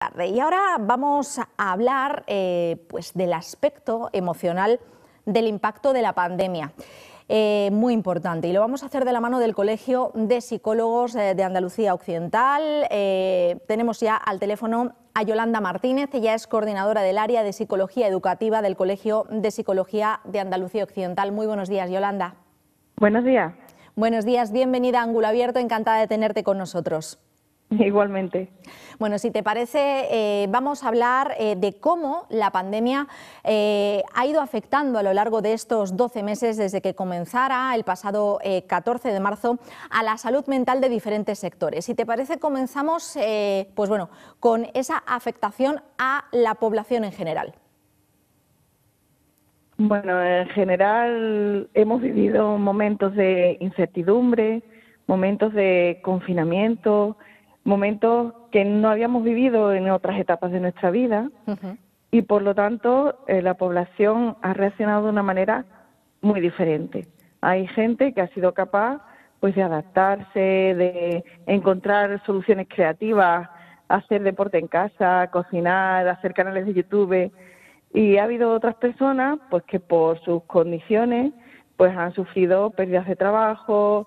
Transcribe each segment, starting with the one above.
tarde. Y ahora vamos a hablar pues del aspecto emocional del impacto de la pandemia. Muy importante, y lo vamos a hacer de la mano del Colegio de Psicólogos de Andalucía Occidental. Tenemos ya al teléfono a Yolanda Martínez, ella es coordinadora del área de Psicología Educativa del Colegio de Psicología de Andalucía Occidental. Muy buenos días, Yolanda. Buenos días. Buenos días, bienvenida a Ángulo Abierto, encantada de tenerte con nosotros. Igualmente. Bueno, si te parece, vamos a hablar de cómo la pandemia ha ido afectando a lo largo de estos 12 meses desde que comenzara el pasado 14 de marzo a la salud mental de diferentes sectores. Si te parece, comenzamos pues bueno, con esa afectación a la población en general. Bueno, en general hemos vivido momentos de incertidumbre, momentos de confinamiento, momentos que no habíamos vivido en otras etapas de nuestra vida y por lo tanto la población ha reaccionado de una manera muy diferente. Hay gente que ha sido capaz pues de adaptarse, de encontrar soluciones creativas, hacer deporte en casa, cocinar, hacer canales de YouTube. Y ha habido otras personas pues que por sus condiciones pues han sufrido pérdidas de trabajo,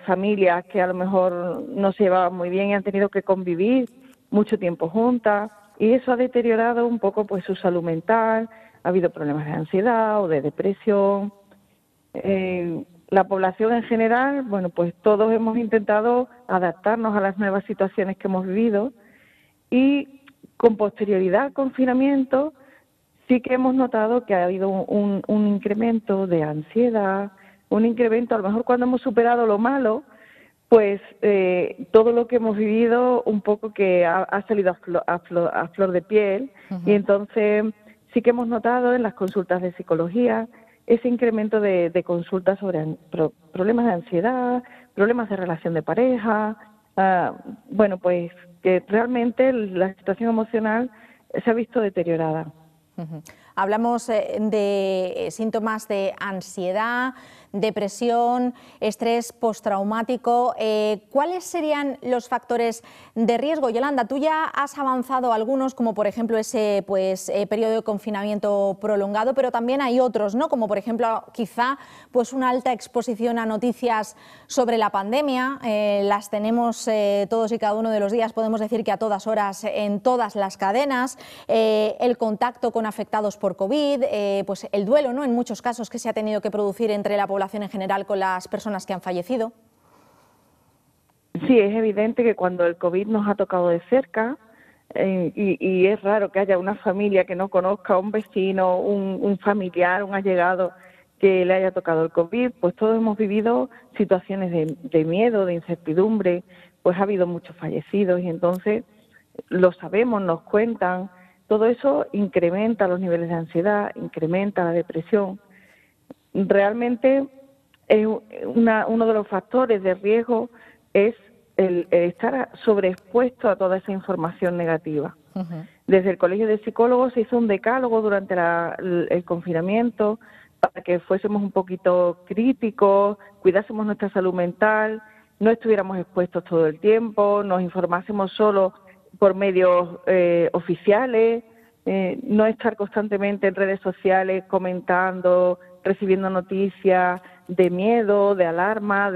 familias que a lo mejor no se llevaban muy bien y han tenido que convivir mucho tiempo juntas, y eso ha deteriorado un poco pues su salud mental. Ha habido problemas de ansiedad o de depresión. La población en general, bueno, pues todos hemos intentado adaptarnos a las nuevas situaciones que hemos vivido, y con posterioridad al confinamiento sí que hemos notado que ha habido un incremento de ansiedad, un incremento, a lo mejor cuando hemos superado lo malo, pues todo lo que hemos vivido un poco que ha salido a flor de piel, y entonces sí que hemos notado en las consultas de psicología ese incremento de consultas sobre problemas de ansiedad, problemas de relación de pareja, bueno, pues que realmente la situación emocional se ha visto deteriorada. Hablamos de síntomas de ansiedad, depresión, estrés postraumático. ¿Cuáles serían los factores de riesgo? Yolanda, tú ya has avanzado algunos, como por ejemplo ese periodo de confinamiento prolongado, pero también hay otros, ¿no? Como por ejemplo quizá pues una alta exposición a noticias sobre la pandemia. Las tenemos todos y cada uno de los días, podemos decir que a todas horas en todas las cadenas. El contacto con afectados por COVID, pues el duelo, ¿no?, en muchos casos que se ha tenido que producir entre la población en general con las personas que han fallecido. Sí, es evidente que cuando el COVID nos ha tocado de cerca, y es raro que haya una familia que no conozca, un vecino, un familiar, un allegado que le haya tocado el COVID, pues todos hemos vivido situaciones de miedo, de incertidumbre, pues ha habido muchos fallecidos y entonces lo sabemos, nos cuentan. Todo eso incrementa los niveles de ansiedad, incrementa la depresión. Realmente uno de los factores de riesgo es el estar sobreexpuesto a toda esa información negativa. Desde el Colegio de Psicólogos se hizo un decálogo durante el confinamiento para que fuésemos un poquito críticos, cuidásemos nuestra salud mental, no estuviéramos expuestos todo el tiempo, nos informásemos solo por medios oficiales, no estar constantemente en redes sociales comentando, recibiendo noticias de miedo, de alarma,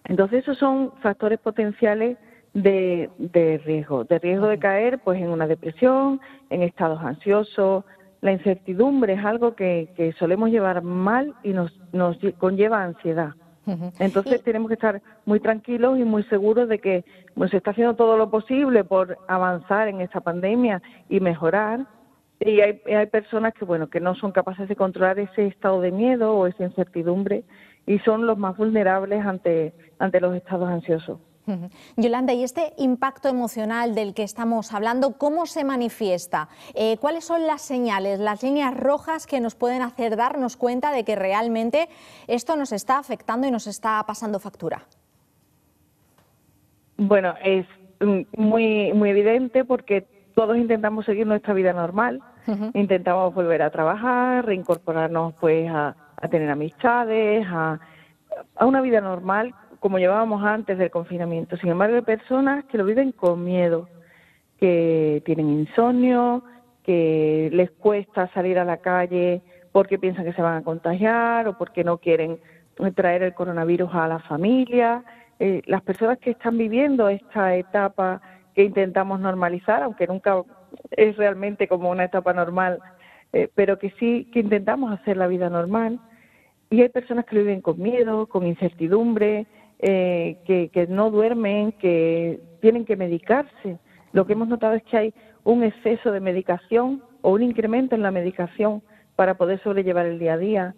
Entonces esos son factores potenciales de riesgo de caer pues en una depresión, en estados ansiosos. La incertidumbre es algo que solemos llevar mal y nos conlleva ansiedad. Entonces tenemos que estar muy tranquilos y muy seguros de que se está haciendo todo lo posible por avanzar en esta pandemia y mejorar. Y hay personas que no son capaces de controlar ese estado de miedo o esa incertidumbre y son los más vulnerables ante los estados ansiosos. Yolanda, ¿y este impacto emocional del que estamos hablando, cómo se manifiesta? ¿Cuáles son las señales, las líneas rojas que nos pueden hacer darnos cuenta de que realmente esto nos está afectando y nos está pasando factura? Bueno, es muy evidente porque todos intentamos seguir nuestra vida normal, intentamos volver a trabajar, reincorporarnos pues a tener amistades, a una vida normal como llevábamos antes del confinamiento. Sin embargo, hay personas que lo viven con miedo, que tienen insomnio, que les cuesta salir a la calle porque piensan que se van a contagiar o porque no quieren traer el coronavirus a la familia. Las personas que están viviendo esta etapa que intentamos normalizar, aunque nunca es realmente como una etapa normal, pero que sí que intentamos hacer la vida normal. Y hay personas que lo viven con miedo, con incertidumbre, que no duermen, que tienen que medicarse. Lo que hemos notado es que hay un exceso de medicación o un incremento en la medicación para poder sobrellevar el día a día.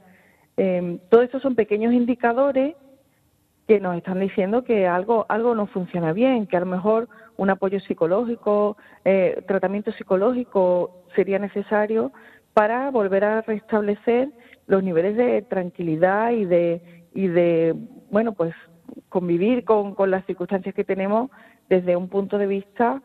Todo esto son pequeños indicadores que nos están diciendo que algo no funciona bien, que a lo mejor un apoyo psicológico, tratamiento psicológico sería necesario para volver a restablecer los niveles de tranquilidad y de bueno, pues convivir con las circunstancias que tenemos desde un punto de vista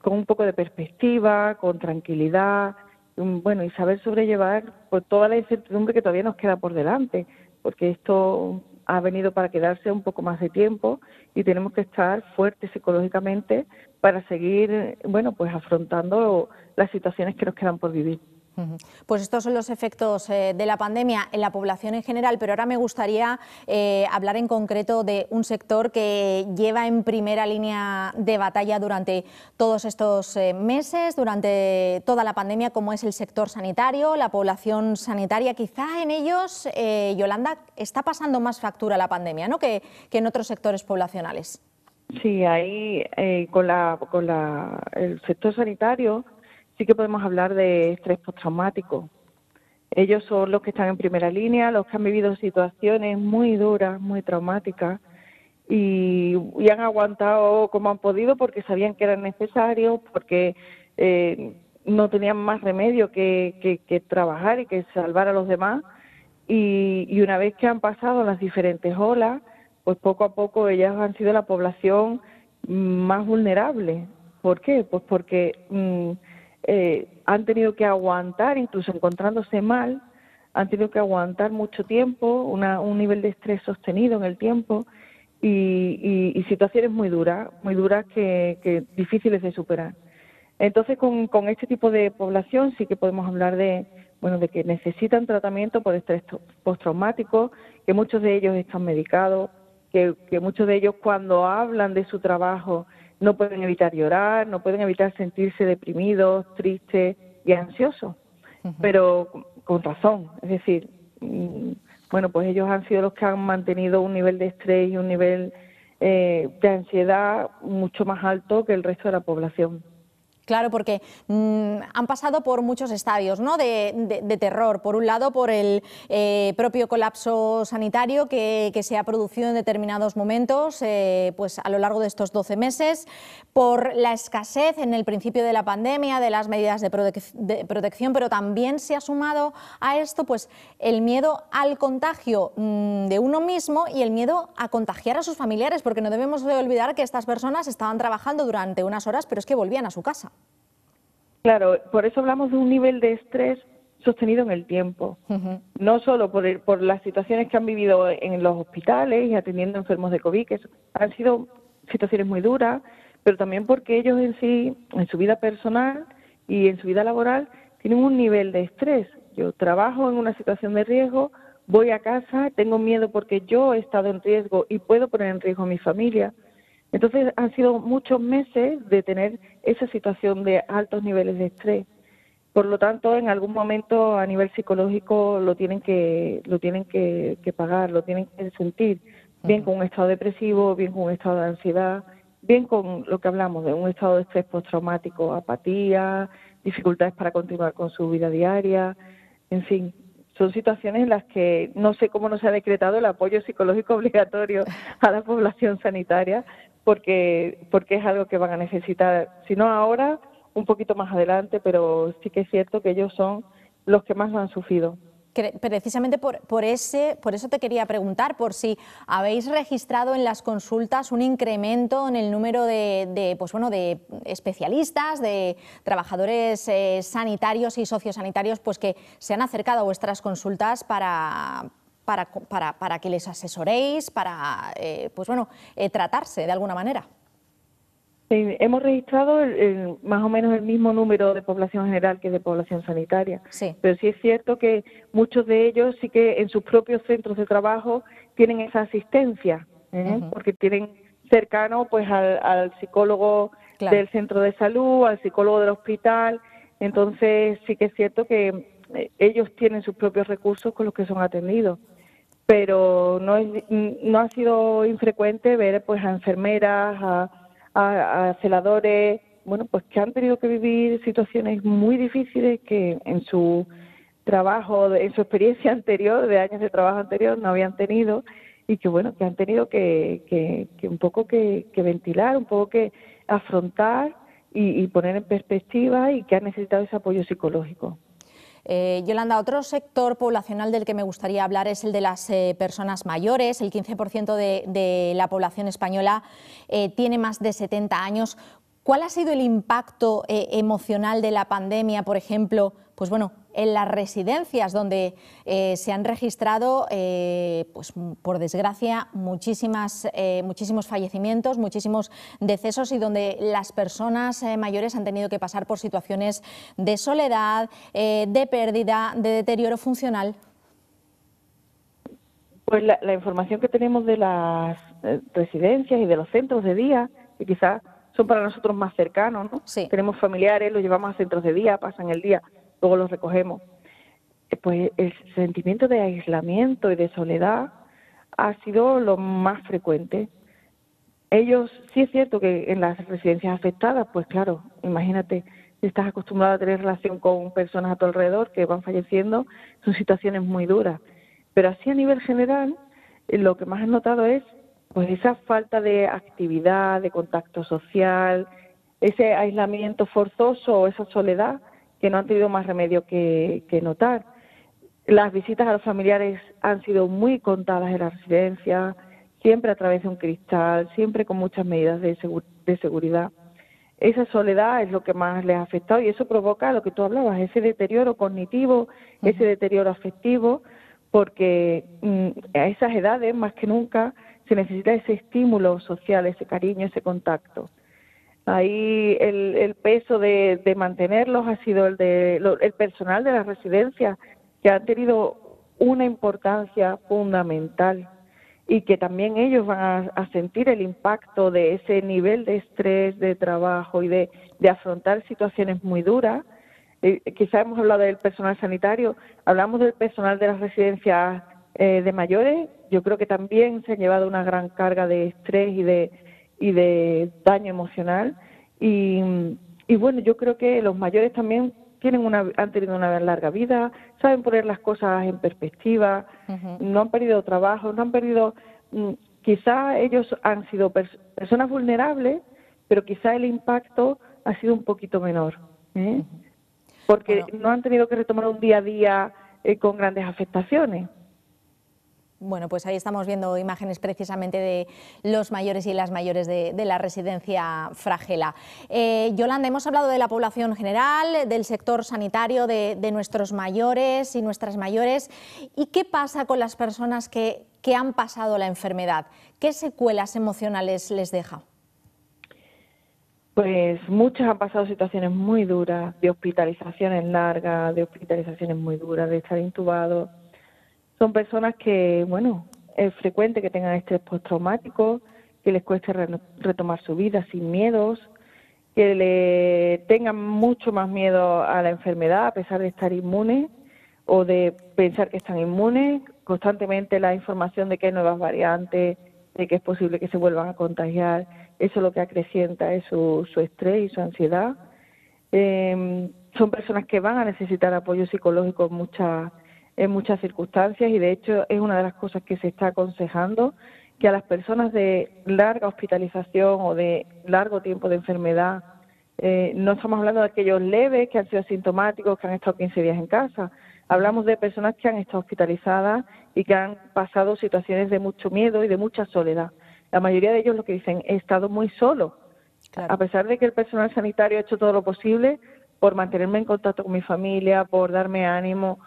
con un poco de perspectiva, con tranquilidad, bueno, y saber sobrellevar pues toda la incertidumbre que todavía nos queda por delante, porque esto ha venido para quedarse un poco más de tiempo y tenemos que estar fuertes psicológicamente para seguir, bueno, pues afrontando las situaciones que nos quedan por vivir. Pues estos son los efectos de la pandemia en la población en general, pero ahora me gustaría hablar en concreto de un sector que lleva en primera línea de batalla durante todos estos meses, durante toda la pandemia, como es el sector sanitario, la población sanitaria. Quizá en ellos, Yolanda, está pasando más factura la pandemia, ¿no?, que en otros sectores poblacionales. Sí, ahí con el sector sanitario sí que podemos hablar de estrés postraumático. Ellos son los que están en primera línea, los que han vivido situaciones muy duras, muy traumáticas y han aguantado como han podido porque sabían que eran necesarios, porque no tenían más remedio que trabajar y que salvar a los demás. Y una vez que han pasado las diferentes olas, pues poco a poco ellas han sido la población más vulnerable. ¿Por qué? Pues porque han tenido que aguantar, incluso encontrándose mal, han tenido que aguantar mucho tiempo, un nivel de estrés sostenido en el tiempo y situaciones muy duras que difíciles de superar. Entonces, con este tipo de población sí que podemos hablar de que necesitan tratamiento por estrés postraumático, que muchos de ellos están medicados, que muchos de ellos cuando hablan de su trabajo no pueden evitar llorar, no pueden evitar sentirse deprimidos, tristes y ansiosos, pero con razón. Es decir, pues ellos han sido los que han mantenido un nivel de estrés y un nivel de ansiedad mucho más alto que el resto de la población. Claro, porque han pasado por muchos estadios, ¿no?, de terror. Por un lado, por el propio colapso sanitario que se ha producido en determinados momentos pues a lo largo de estos 12 meses, por la escasez en el principio de la pandemia de las medidas de protección, pero también se ha sumado a esto pues el miedo al contagio de uno mismo y el miedo a contagiar a sus familiares, porque no debemos de olvidar que estas personas estaban trabajando durante unas horas, pero es que volvían a su casa. Claro, por eso hablamos de un nivel de estrés sostenido en el tiempo, no solo por las situaciones que han vivido en los hospitales y atendiendo enfermos de COVID, que han sido situaciones muy duras, pero también porque ellos en sí, en su vida personal y en su vida laboral, tienen un nivel de estrés. Yo trabajo en una situación de riesgo, voy a casa, tengo miedo porque yo he estado en riesgo y puedo poner en riesgo a mi familia. Entonces han sido muchos meses de tener esa situación de altos niveles de estrés. Por lo tanto, en algún momento a nivel psicológico lo tienen que pagar, lo tienen que sentir, bien con un estado depresivo, bien con un estado de ansiedad, bien con lo que hablamos de un estado de estrés postraumático, apatía, dificultades para continuar con su vida diaria, en fin. Son situaciones en las que no sé cómo no se ha decretado el apoyo psicológico obligatorio a la población sanitaria, porque es algo que van a necesitar, si no ahora, un poquito más adelante, pero sí que es cierto que ellos son los que más lo han sufrido. Precisamente por eso te quería preguntar, por si habéis registrado en las consultas un incremento en el número de especialistas, de trabajadores sanitarios y sociosanitarios pues que se han acercado a vuestras consultas para que les asesoréis, para tratarse de alguna manera. Hemos registrado más o menos el mismo número de población general que de población sanitaria, Sí. pero sí es cierto que muchos de ellos sí que en sus propios centros de trabajo tienen esa asistencia, porque tienen cercano pues al psicólogo Claro. del centro de salud, al psicólogo del hospital, entonces sí que es cierto que ellos tienen sus propios recursos con los que son atendidos, pero no ha sido infrecuente ver pues a enfermeras, a celadores, bueno, pues que han tenido que vivir situaciones muy difíciles que en su trabajo, en su experiencia anterior, de años de trabajo anterior, no habían tenido y que, bueno, que han tenido que un poco que ventilar, un poco que afrontar y poner en perspectiva y que han necesitado ese apoyo psicológico. Yolanda, otro sector poblacional del que me gustaría hablar es el de las personas mayores. El 15% de la población española tiene más de 70 años. ¿Cuál ha sido el impacto emocional de la pandemia, por ejemplo, pues bueno, en las residencias donde se han registrado, pues por desgracia, muchísimos fallecimientos, muchísimos decesos y donde las personas mayores han tenido que pasar por situaciones de soledad, de pérdida, de deterioro funcional? Pues la información que tenemos de las residencias y de los centros de día, que quizás son para nosotros más cercanos, ¿no? Sí. Tenemos familiares, los llevamos a centros de día, pasan el día, luego los recogemos. Pues el sentimiento de aislamiento y de soledad ha sido lo más frecuente. Ellos, sí es cierto que en las residencias afectadas, pues claro, imagínate, si estás acostumbrado a tener relación con personas a tu alrededor que van falleciendo, son situaciones muy duras. Pero así a nivel general, lo que más he notado es pues esa falta de actividad, de contacto social, ese aislamiento forzoso o esa soledad que no han tenido más remedio que notar. Las visitas a los familiares han sido muy contadas en la residencia, siempre a través de un cristal, siempre con muchas medidas de seguridad. Esa soledad es lo que más les ha afectado y eso provoca lo que tú hablabas, ese deterioro cognitivo, ese deterioro afectivo, porque a esas edades, más que nunca, se necesita ese estímulo social, ese cariño, ese contacto. Ahí el peso de mantenerlos ha sido el personal de las residencias, que han tenido una importancia fundamental y que también ellos van a sentir el impacto de ese nivel de estrés, de trabajo y de afrontar situaciones muy duras. Quizá hemos hablado del personal sanitario, hablamos del personal de las residencias de mayores. Yo creo que también se ha llevado una gran carga de estrés y de daño emocional. Y bueno, yo creo que los mayores también han tenido una larga vida, saben poner las cosas en perspectiva, no han perdido trabajo, no han perdido... quizá ellos han sido personas vulnerables, pero quizá el impacto ha sido un poquito menor, porque no han tenido que retomar un día a día con grandes afectaciones. Bueno, pues ahí estamos viendo imágenes precisamente de los mayores y las mayores de la residencia Fragela. Yolanda, hemos hablado de la población general, del sector sanitario, de nuestros mayores y nuestras mayores. ¿Y qué pasa con las personas que han pasado la enfermedad? ¿Qué secuelas emocionales les deja? Pues muchos han pasado situaciones muy duras, de hospitalizaciones largas, de hospitalizaciones muy duras, de estar intubados. Son personas que, bueno, es frecuente que tengan estrés postraumático, que les cueste retomar su vida sin miedos, que le tengan mucho más miedo a la enfermedad a pesar de estar inmunes o de pensar que están inmunes, constantemente la información de que hay nuevas variantes, de que es posible que se vuelvan a contagiar, eso lo que acrecienta es su estrés y su ansiedad. Son personas que van a necesitar apoyo psicológico en muchas circunstancias y de hecho es una de las cosas que se está aconsejando, que a las personas de larga hospitalización o de largo tiempo de enfermedad, no estamos hablando de aquellos leves que han sido asintomáticos, que han estado 15 días en casa, hablamos de personas que han estado hospitalizadas y que han pasado situaciones de mucho miedo y de mucha soledad. La mayoría de ellos lo que dicen, he estado muy solo, claro. A pesar de que el personal sanitario ha hecho todo lo posible por mantenerme en contacto con mi familia, por darme ánimo.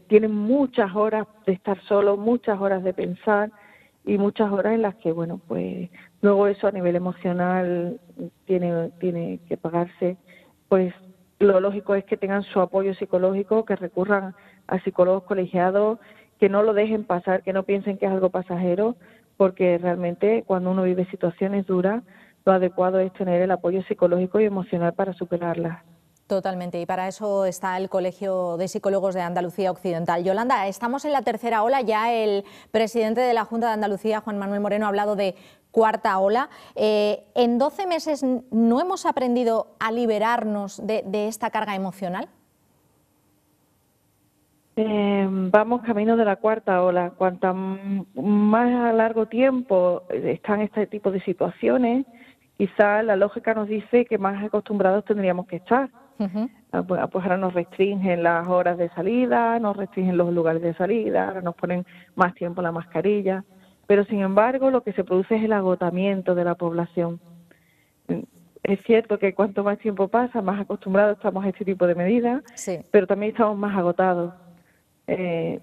Tienen muchas horas de estar solo, muchas horas de pensar y muchas horas en las que, bueno, pues luego eso a nivel emocional tiene que pagarse. Pues lo lógico es que tengan su apoyo psicológico, que recurran a psicólogos colegiados, que no lo dejen pasar, que no piensen que es algo pasajero, porque realmente cuando uno vive situaciones duras, lo adecuado es tener el apoyo psicológico y emocional para superarlas. Totalmente, y para eso está el Colegio de Psicólogos de Andalucía Occidental. Yolanda, estamos en la tercera ola, ya el presidente de la Junta de Andalucía, Juan Manuel Moreno, ha hablado de cuarta ola. ¿En 12 meses no hemos aprendido a liberarnos de esta carga emocional? Vamos camino de la cuarta ola. Cuanto más a largo tiempo están este tipo de situaciones, quizás la lógica nos dice que más acostumbrados tendríamos que estar. Pues ahora nos restringen las horas de salida, nos restringen los lugares de salida, ahora nos ponen más tiempo la mascarilla, pero sin embargo lo que se produce es el agotamiento de la población. Es cierto que cuanto más tiempo pasa, más acostumbrados estamos a este tipo de medidas, Sí. pero también estamos más agotados.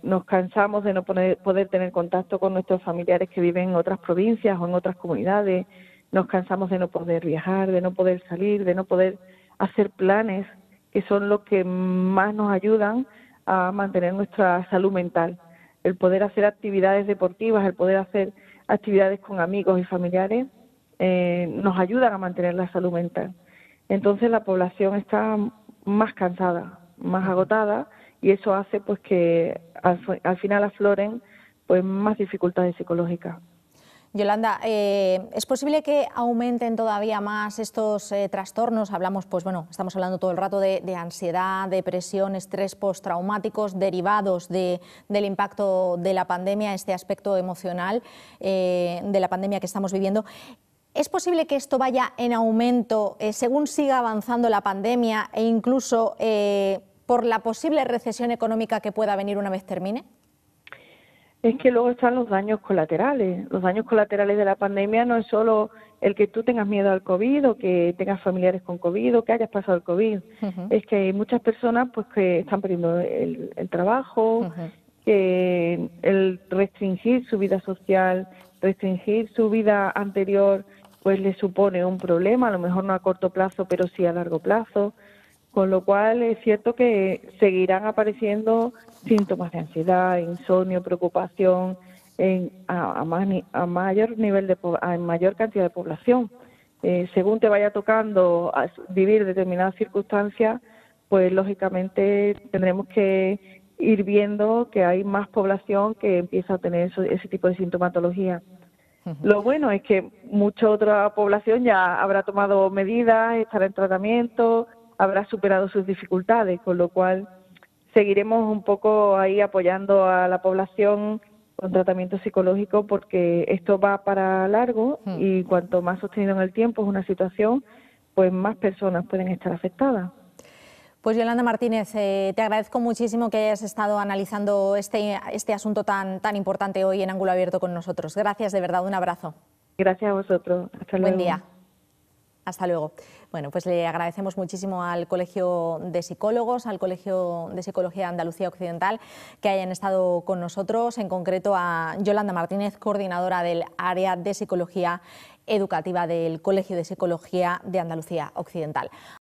Nos cansamos de no poder tener contacto con nuestros familiares que viven en otras provincias o en otras comunidades, nos cansamos de no poder viajar, de no poder salir, de no poder hacer planes que son los que más nos ayudan a mantener nuestra salud mental. El poder hacer actividades deportivas, el poder hacer actividades con amigos y familiares nos ayudan a mantener la salud mental. Entonces la población está más cansada, más agotada, y eso hace pues que al final afloren pues más dificultades psicológicas. Yolanda, ¿es posible que aumenten todavía más estos trastornos? Hablamos, pues bueno, estamos hablando todo el rato de ansiedad, depresión, estrés postraumáticos derivados del impacto de la pandemia, este aspecto emocional de la pandemia que estamos viviendo. ¿Es posible que esto vaya en aumento según siga avanzando la pandemia e incluso por la posible recesión económica que pueda venir una vez termine? Es que luego están los daños colaterales. Los daños colaterales de la pandemia no es solo el que tú tengas miedo al COVID o que tengas familiares con COVID o que hayas pasado el COVID. Es que hay muchas personas pues que están perdiendo el trabajo, que el restringir su vida social, restringir su vida anterior, pues le supone un problema, a lo mejor no a corto plazo, pero sí a largo plazo. Con lo cual es cierto que seguirán apareciendo síntomas de ansiedad, insomnio, preocupación a mayor nivel a mayor cantidad de población. Según te vaya tocando vivir determinadas circunstancias, pues lógicamente tendremos que ir viendo que hay más población que empieza a tener ese tipo de sintomatología. Lo bueno es que mucha otra población ya habrá tomado medidas, estará en tratamiento, habrá superado sus dificultades, con lo cual seguiremos un poco ahí apoyando a la población con tratamiento psicológico, porque esto va para largo y cuanto más sostenido en el tiempo es una situación, pues más personas pueden estar afectadas. Pues Yolanda Martínez, te agradezco muchísimo que hayas estado analizando este asunto tan importante hoy en Ángulo Abierto con nosotros. Gracias, de verdad, un abrazo. Gracias a vosotros. Hasta luego. Buen día. Hasta luego. Bueno, pues le agradecemos muchísimo al Colegio de Psicólogos, al Colegio de Psicología de Andalucía Occidental, que hayan estado con nosotros, en concreto a Yolanda Martínez, coordinadora del área de Psicología Educativa del Colegio de Psicología de Andalucía Occidental.